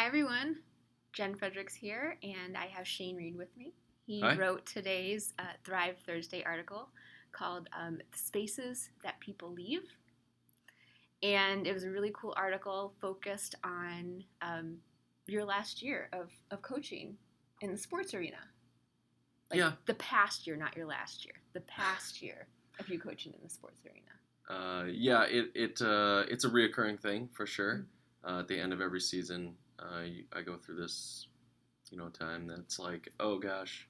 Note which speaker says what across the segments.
Speaker 1: Hi everyone, Jen Fredericks here, and I have Shane Reed with me. He
Speaker 2: Hi.
Speaker 1: wrote today's Thrive Thursday article called The Spaces That People Leave. And it was a really cool article focused on your last year of coaching in the sports arena. Like
Speaker 2: Yeah.
Speaker 1: the past year, not your last year. The past year of you coaching in the sports arena.
Speaker 2: Yeah. It's a reoccurring thing for sure. At the end of every season, I go through this, time that's like, oh gosh,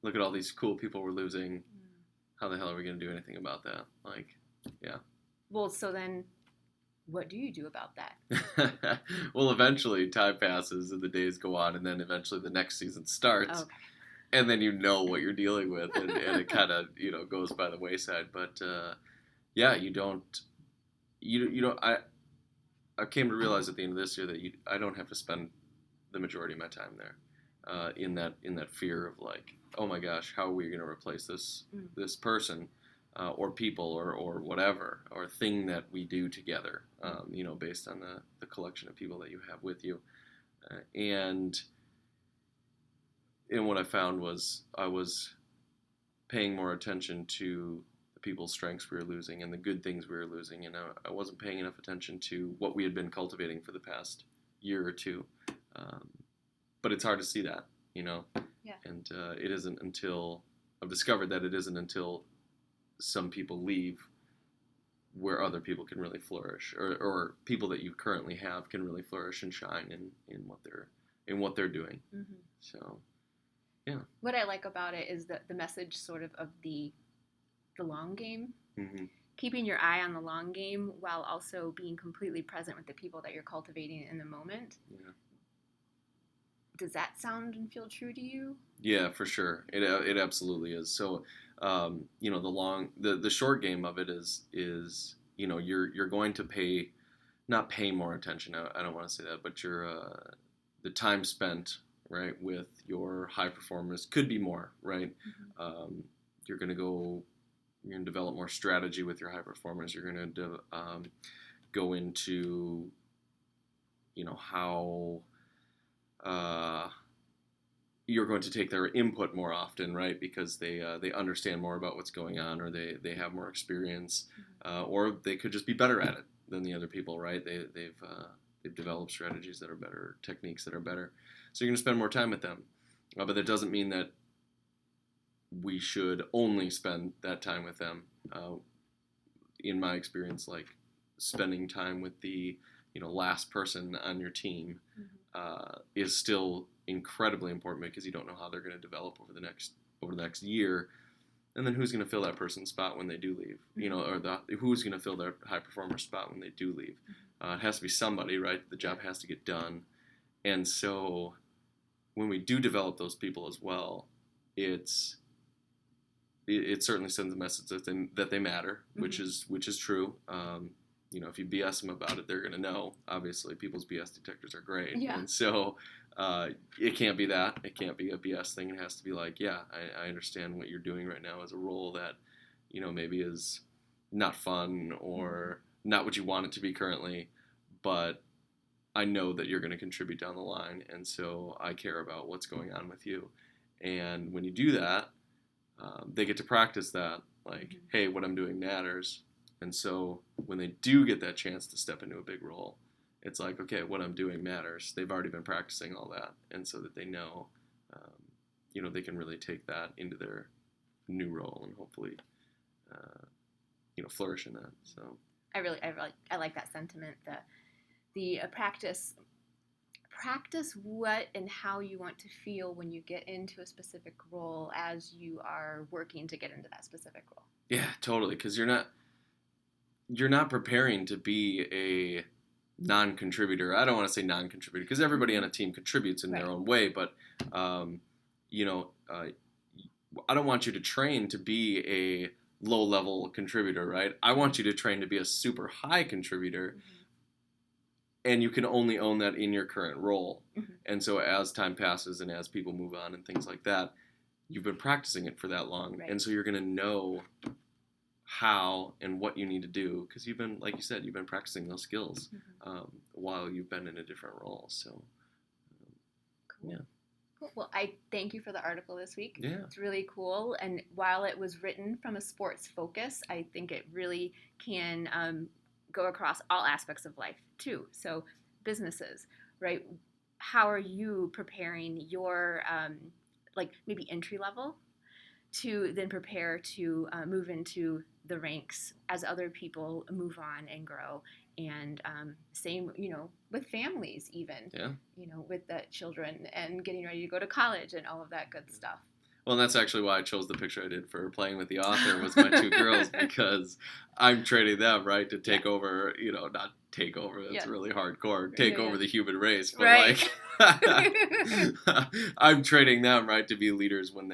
Speaker 2: look at all these cool people we're losing. How the hell are we gonna do anything about that? Like, yeah.
Speaker 1: Well, so then what do you do about that?
Speaker 2: Well, eventually time passes and the days go on, and then eventually the next season starts,
Speaker 1: Okay.
Speaker 2: and then you know what you're dealing with, and it kind of goes by the wayside. But yeah, you don't. I came to realize at the end of this year that I don't have to spend the majority of my time there, in that fear of like, oh my gosh, how are we going to replace this person, or people, or whatever, or thing that we do together, based on the collection of people that you have with you, and what I found was I was paying more attention to the people's strengths we were losing and the good things we were losing, and I wasn't paying enough attention to what we had been cultivating for the past year or two. Um, but it's hard to see that, you know.
Speaker 1: Yeah.
Speaker 2: And it isn't until I've discovered that it isn't until some people leave where other people can really flourish, or people that you currently have can really flourish and shine in what they're doing.
Speaker 1: Mm-hmm.
Speaker 2: So, yeah.
Speaker 1: What I like about it is that the message sort of the long game,
Speaker 2: Mm-hmm.
Speaker 1: keeping your eye on the long game while also being completely present with the people that you're cultivating in the moment.
Speaker 2: Yeah.
Speaker 1: Does that sound and feel true to you?
Speaker 2: Yeah, for sure. It absolutely is. So, the short game of it is you're going to not pay more attention. I don't want to say that, but the time spent, right, with your high performers could be more, right.
Speaker 1: Mm-hmm.
Speaker 2: You're gonna go. You're gonna develop more strategy with your high performers. You're gonna go into how. Uh, you're going to take their input more often, right? Because they understand more about what's going on, or they have more experience, or they could just be better at it than the other people, right? They've developed strategies that are better, techniques that are better. So you're going to spend more time with them, but that doesn't mean that we should only spend that time with them. In my experience, like spending time with the last person on your team is still incredibly important, because you don't know how they're going to develop over the next year, and then who's going to fill that person's spot when they do leave, or who's going to fill their high performer spot when they do leave. It has to be somebody, right? The job has to get done, and so when we do develop those people as well, it certainly sends a message that they matter, which is true. If you BS them about it, they're going to know. Obviously, people's BS detectors are great.
Speaker 1: Yeah.
Speaker 2: And so it can't be that. It can't be a BS thing. It has to be like, yeah, I understand what you're doing right now as a role that, maybe is not fun, or not what you want it to be currently, but I know that you're going to contribute down the line, and so I care about what's going on with you. And when you do that, they get to practice that, like, hey, what I'm doing matters. And so when they do get that chance to step into a big role, it's like, okay, what I'm doing matters. They've already been practicing all that, and so that they know, they can really take that into their new role and hopefully, flourish in that. So
Speaker 1: I like that sentiment. The practice what and how you want to feel when you get into a specific role as you are working to get into that specific role.
Speaker 2: Yeah, totally. Because you're not preparing to be a non-contributor. I don't want to say non-contributor, because everybody on a team contributes in their own way. But I don't want you to train to be a low-level contributor, right? I want you to train to be a super high contributor. And you can only own that in your current role. And so as time passes and as people move on and things like that, you've been practicing it for that long.
Speaker 1: Right.
Speaker 2: And so you're going to know how and what you need to do, because like you said, you've been practicing those skills while you've been in a different role. So Yeah.
Speaker 1: Cool. Well, I thank you for the article this week.
Speaker 2: Yeah.
Speaker 1: It's really cool. And while it was written from a sports focus, I think it really can go across all aspects of life too. So, businesses, right? How are you preparing your, like maybe entry level to then prepare to move into the ranks as other people move on and grow? And same, with families, even,
Speaker 2: Yeah.
Speaker 1: with the children and getting ready to go to college and all of that good stuff.
Speaker 2: Well, and that's actually why I chose the picture I did for playing with the author was my two girls, because I'm training them, right, to take over, not take over, that's really hardcore, take over the human race, but
Speaker 1: right.
Speaker 2: I'm training them, right, to be leaders when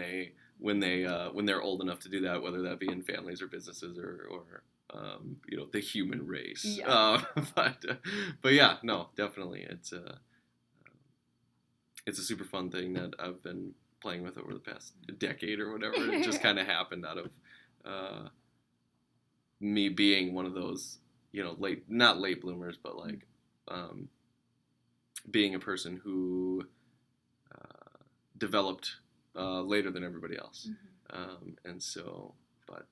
Speaker 2: they're old enough to do that, whether that be in families or businesses or the human race.
Speaker 1: Yeah.
Speaker 2: But yeah, no, definitely, it's a super fun thing that I've been playing with over the past decade or whatever. It just kind of happened out of me being one of those, not late bloomers, but like being a person who developed later than everybody else. And so, but.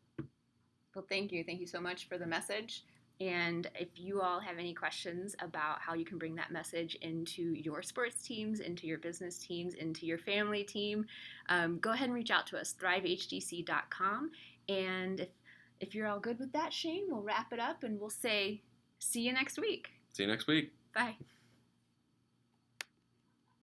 Speaker 1: Well, thank you. Thank you so much for the message. And if you all have any questions about how you can bring that message into your sports teams, into your business teams, into your family team, go ahead and reach out to us, thrivehdc.com. And if you're all good with that, Shane, we'll wrap it up and we'll say, see you next week.
Speaker 2: See you next week.
Speaker 1: Bye.